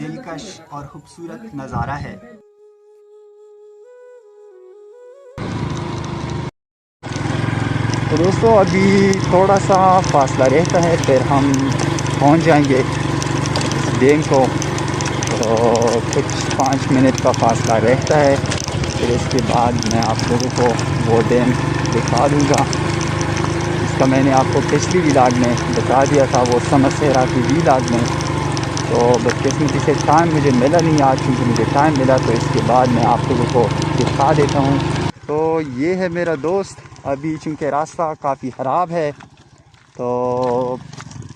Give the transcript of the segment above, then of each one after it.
दिलकश और खूबसूरत नज़ारा है। तो दोस्तों अभी थोड़ा सा फासला रहता है, फिर हम पहुंच जाएंगे डैम को। तो कुछ 5 मिनट का फासला रहता है, फिर इसके बाद मैं आप लोगों को वो डैम दिखा दूँगा। इसका मैंने आपको पिछली व्लॉग में बता दिया था, वो समरसेरा की व्लॉग में। तो बदकिस्मती से टाइम मुझे मिला नहीं आज, क्योंकि मुझे टाइम मिला तो इसके बाद मैं आप लोगों को दिखा देता हूँ। तो ये है मेरा दोस्त। अभी चूँकि रास्ता काफ़ी ख़राब है तो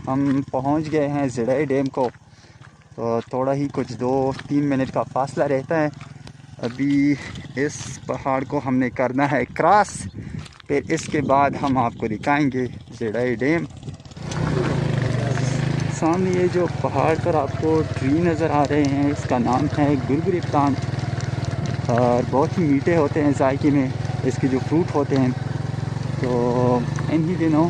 हम पहुँच गए हैं ज़िड़ई डैम को। तो थोड़ा ही कुछ 2-3 मिनट का फासला रहता है। अभी इस पहाड़ को हमने करना है क्रॉस, फिर इसके बाद हम आपको दिखाएंगे ज़िड़ई डैम। सामने ये जो पहाड़ पर आपको ट्री नज़र आ रहे हैं, इसका नाम है गुरगुरी प्लांट और बहुत ही मीठे होते हैं जायके में इसके जो फ्रूट होते हैं। तो इन्हीं दिनों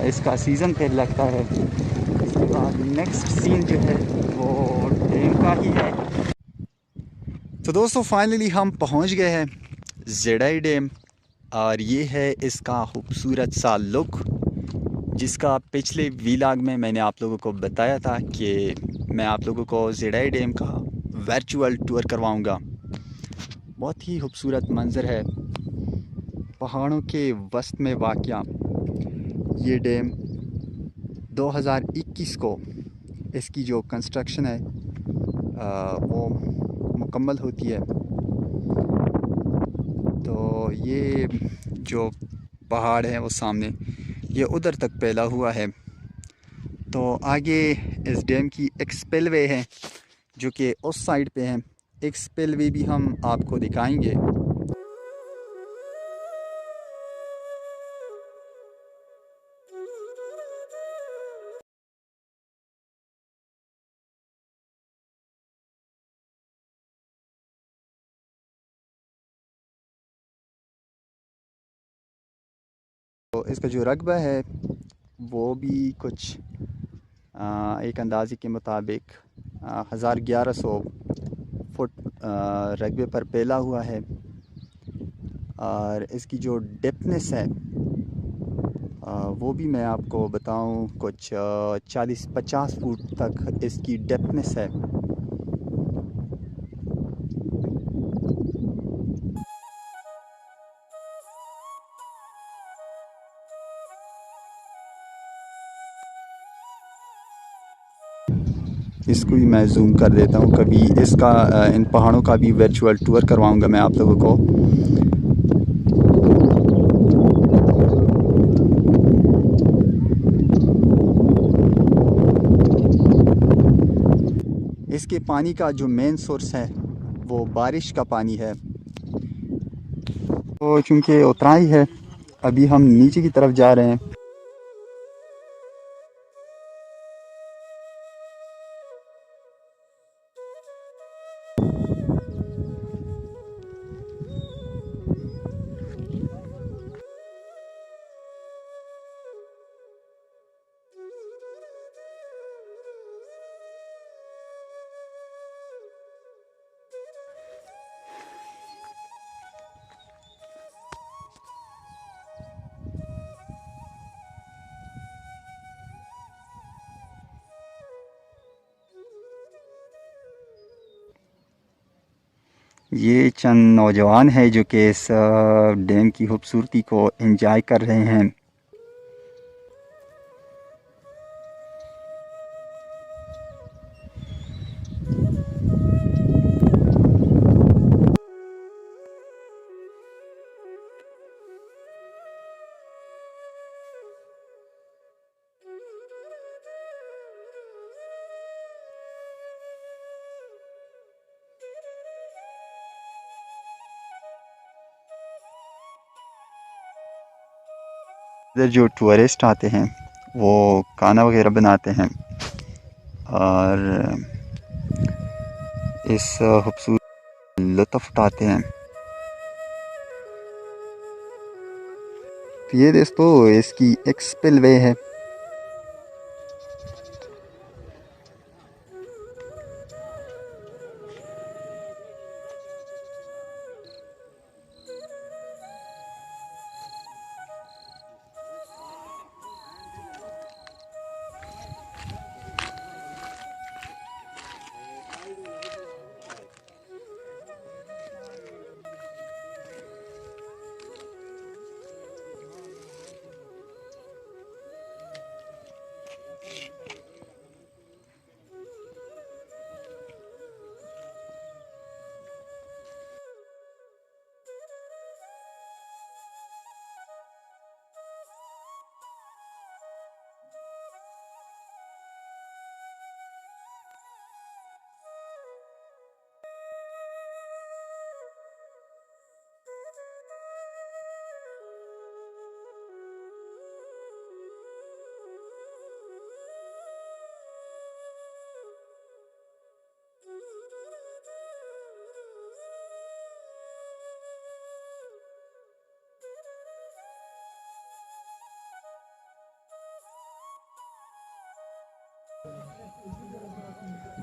इसका सीज़न फिर लगता है। इसके बाद नेक्स्ट सीन जो है वो डैम का ही है। तो दोस्तों फाइनली हम पहुंच गए हैं ज़िड़ई डैम और ये है इसका खूबसूरत सा लुक, जिसका पिछले व्लॉग में मैंने आप लोगों को बताया था कि मैं आप लोगों को ज़िड़ई डैम का वर्चुअल टूर करवाऊंगा। बहुत ही खूबसूरत मंज़र है, पहाड़ों के वस्त में वाक़या ये डैम 2021 को इसकी जो कंस्ट्रक्शन है वो मुकम्मल होती है। तो ये जो पहाड़ है वो सामने ये उधर तक फैला हुआ है। तो आगे इस डैम की एक स्पिलवे है जो कि उस साइड पे है। एक स्पिलवे भी हम आपको दिखाएंगे। तो इसका जो रकबा है वो भी कुछ एक अंदाजे के मुताबिक 1100 फुट रकबे पर फैला हुआ है। और इसकी जो डेप्थनेस है वो भी मैं आपको बताऊं, कुछ 40-50 फुट तक इसकी डेप्थनेस है। इसको भी मैं जूम कर देता हूँ, कभी इसका इन पहाड़ों का भी वर्चुअल टूर करवाऊँगा मैं आप लोगों को। इसके पानी का जो मेन सोर्स है वो बारिश का पानी है। तो चूँकि उतराई है, अभी हम नीचे की तरफ जा रहे हैं। ये चंद नौजवान हैं जो कि इस डैम की खूबसूरती को एंजॉय कर रहे हैं। इधर जो टूरिस्ट आते हैं वो खाना वगैरह बनाते हैं और इस खूबसूरत लुत्फ़ उठाते हैं। तो ये दोस्तों इसकी एक स्पिलवे है।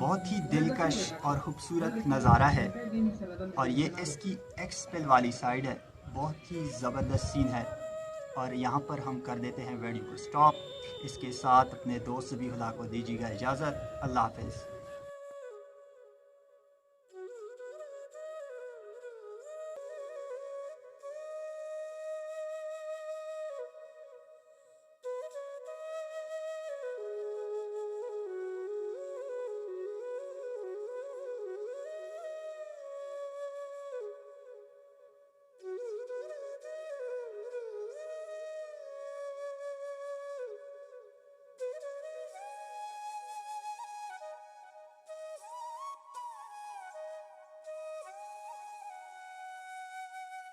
बहुत ही दिलकश और ख़ूबसूरत नज़ारा है। और ये इसकी एक्सपेल वाली साइड है, बहुत ही ज़बरदस्त सीन है। और यहाँ पर हम कर देते हैं वीडियो को स्टॉप। इसके साथ अपने दोस्त ज़बीहुल्लाह को दीजिएगा इजाज़त। अल्लाह हाफ़िज़।